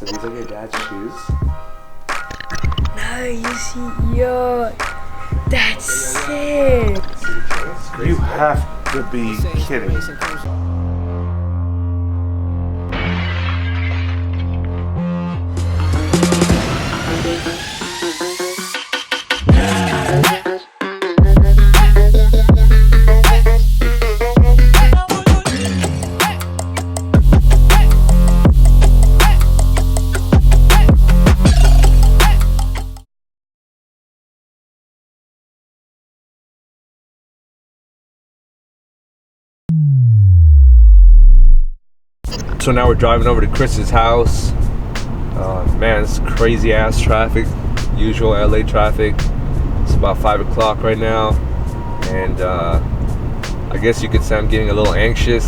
these are your dad's shoes. No, you see, yo, that's sick. You have to be kidding. So now we're driving over to Chris's house. Man, it's crazy ass traffic, usual LA traffic. It's about 5 o'clock right now, and I guess you could say I'm getting a little anxious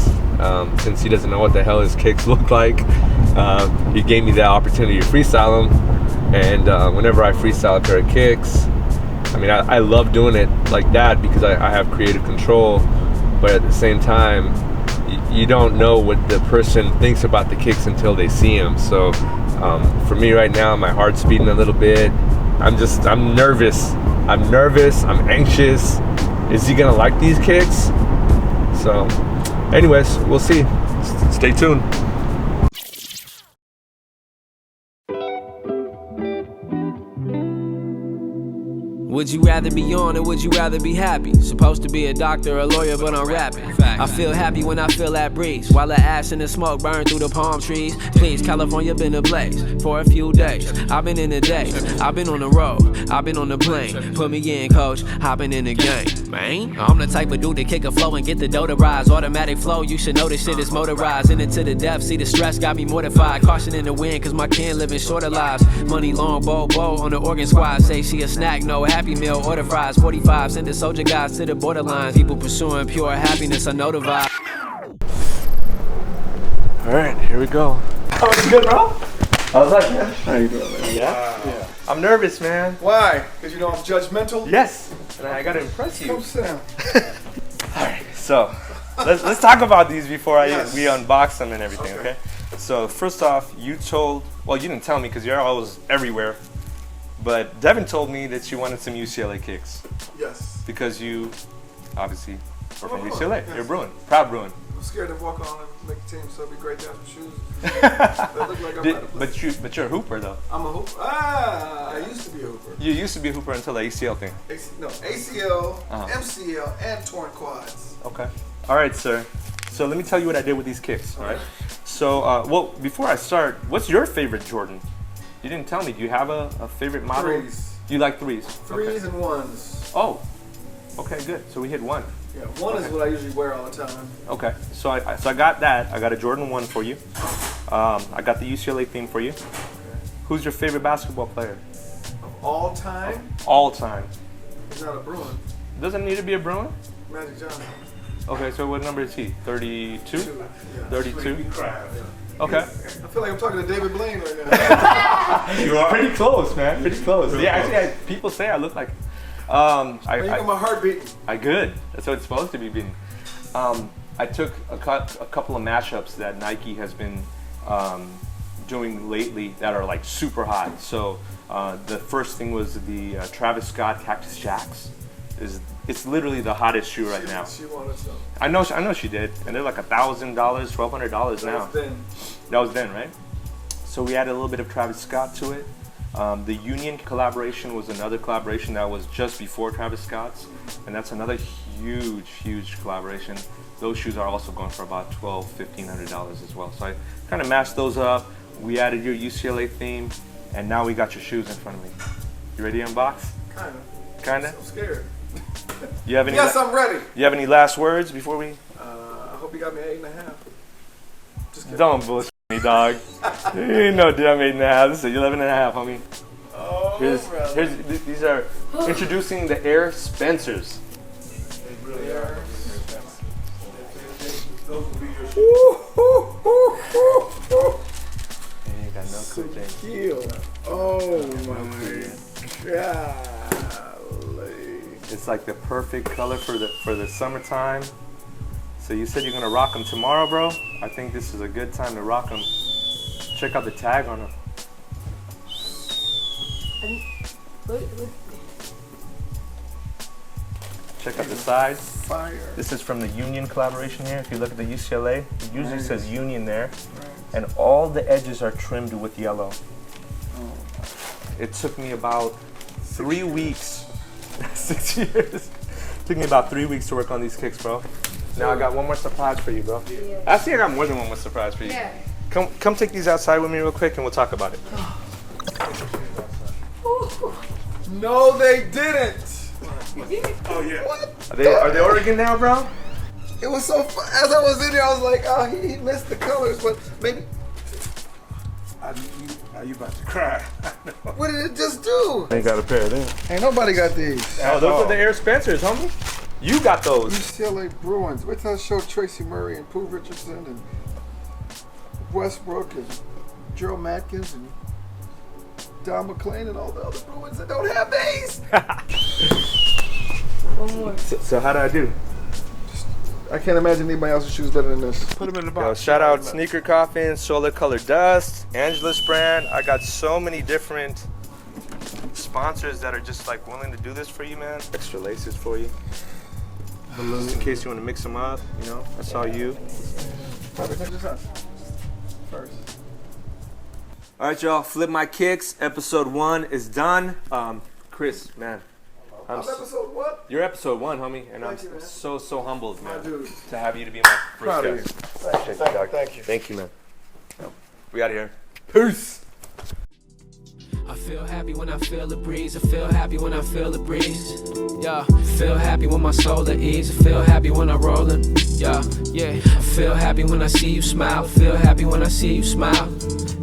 since he doesn't know what the hell his kicks look like. He gave me the opportunity to freestyle them, and whenever I freestyle a pair of kicks, I mean, I love doing it like that because I have creative control, but at the same time, you don't know what the person thinks about the kicks until they see them. So for me right now, my heart's beating a little bit. I'm nervous. I'm anxious. Is he gonna like these kicks? So anyways, we'll see. Stay tuned. Would you rather be on or would you rather be happy? Supposed to be a doctor or a lawyer, but I'm rapping. I feel happy when I feel that breeze, while the ash and the smoke burn through the palm trees. Please, California been a place for a few days. I've been in the day, I've been on the road, I've been on the plane. Put me in, coach, hopping in the game. Man, I'm the type of dude to kick a flow and get the dough to rise. Automatic flow, you should know this shit is motorized. In it to the depth, see the stress got me mortified. Caution in the wind, cause my kin living shorter lives. Money long, bow on the organ squad. Say she a snack, no happy meal, order fries. 45, send the soldier guys to the borderlines. People pursuing pure happiness, I know the vibe. Alright, here we go. Oh, it's good, bro? How's that, man? How you doing, man? Yeah? I'm nervous, man. Why? Because you know I'm judgmental? Yes, and I gotta impress you. Come sit down. Alright, so let's talk about these before we unbox them and everything, okay? So first off, you didn't tell me because you're always everywhere, but Devin told me that you wanted some UCLA kicks. Yes. Because you obviously are from UCLA. Yes. You're a Bruin, proud Bruin. I'm scared to walk on and make the team, so it'd be great to have some shoes. That look like I'm out of place. But you're a hooper though. I'm a hooper. I used to be a hooper. You used to be a hooper until the ACL thing. ACL, MCL, and torn quads. Okay. All right, sir. So let me tell you what I did with these kicks. All right. So, well, before I start, what's your favorite Jordan? You didn't tell me. Do you have a favorite model? Threes. You like threes? Threes and ones. Oh. Okay, good. So we hit one. Yeah, one is what I usually wear all the time. Okay. So I got that. I got a Jordan 1 for you. I got the UCLA theme for you. Okay. Who's your favorite basketball player? Of all time? Of all time. He's not a Bruin. Doesn't need to be a Bruin? Magic Johnson. Okay, so what number is he? 32? 32? Okay. I feel like I'm talking to David Blaine right now. You are pretty close, man. Pretty close. Yeah, actually, people say I look like. You got my heart beating. Good. That's what it's supposed to be beating. I took a couple of mashups that Nike has been doing lately that are like super hot. So the first thing was the Travis Scott Cactus Jacks. It's literally the hottest shoe right now. She wanted some. I know she did, and they're like $1,000, $1,200 now. That was then, right? So we added a little bit of Travis Scott to it. The Union collaboration was another collaboration that was just before Travis Scott's, and that's another huge collaboration. Those shoes are also going for about $1,200–$1,500 as well. So I kind of matched those up. We added your UCLA theme, and now we got your shoes in front of me. You ready to unbox? Kinda? I'm scared. You have any? Yes, I'm ready. You have any last words before we? I hope you got me 8.5. Just kidding. Don't bullshit me, dog. You ain't no damn 8.5. This is 11.5, homie. Oh, These are introducing the Air Spencers. They really are. Those will be your shoes. You got no clue, James. Suheel. Oh my God. It's like the perfect color for the summertime. So you said you're gonna rock them tomorrow, bro. I think this is a good time to rock them. Check out the tag on them. Check out the side. Fire. This is from the Union collaboration here. If you look at the UCLA, it usually Nice. says Union there. Right. And all the edges are trimmed with yellow. Oh. It took me about 3 weeks, 6 years. Took me about 3 weeks to work on these kicks, bro. Now I got one more surprise for you, bro. Yeah. Actually, I got more than one more surprise for you. Yeah. Come take these outside with me real quick and we'll talk about it. No, they didn't. Oh yeah. What? Are they Oregon now, bro? It was so fun. As I was in there, I was like, oh, he missed the colors, but maybe. Are you about to cry? What did it just do? They got a pair of them. Ain't nobody got these. Oh, those are the Air Spencers, homie. You got those. UCLA Bruins. Wait till I show Tracy Murray and Pooh Richardson and Westbrook and Gerald Matkins and Don McClain and all the other Bruins that don't have these. One more. So how did I do? I can't imagine anybody else's shoes better than this. Put them in the Yo, box. shout out Sneaker Coffin, Solar Color Dust, Angela's brand. I got so many different sponsors that are just like willing to do this for you, man. Extra laces for you. Just in case you want to mix them up, you know. That's all you. First. All right, y'all. Flip My Kicks. Episode 1 is done. Chris, man. I'm episode what? You're episode 1, homie, and Thank you, man. so humbled, man, My dude. to have you to be my Proud of first you. guest. Thank you, dog. thank you. Thank you, man. We out of here. Peace. I feel happy when I feel the breeze. I feel happy when I feel the breeze. Yeah, feel happy when my soul at ease. I feel happy when I'm rolling. Yeah. I feel happy when I see you smile. I feel happy when I see you smile.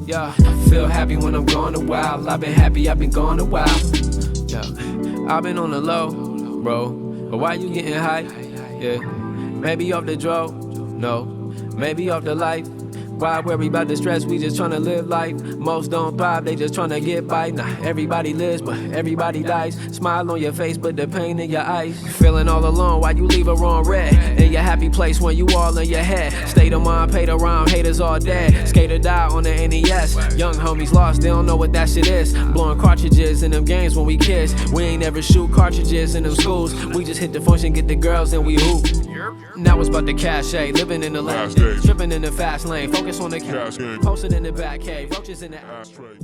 Yeah, I feel happy when I'm gone a while. I've been happy, I've been gone a while. Yeah, I've been on the low, bro. But why you getting high? Yeah, maybe off the dro. No, maybe off the life. Why worry about the stress? We just tryna live life. Most don't thrive, they just tryna get by. Nah, everybody lives, but everybody dies. Smile on your face, but the pain in your eyes. Feeling all alone, why you leave her on red? In your happy place when you all in your head. State of mind, paid around, haters all dead. Skater die on the NES. Young homies lost, they don't know what that shit is. Blowing cartridges in them games when we kids. We ain't never shoot cartridges in them schools. We just hit the function, get the girls, and we hoop. Now it's about the cachet, living in the last days, tripping in the fast lane, focus on the cash, posted in the back cave, roaches in the ashtray.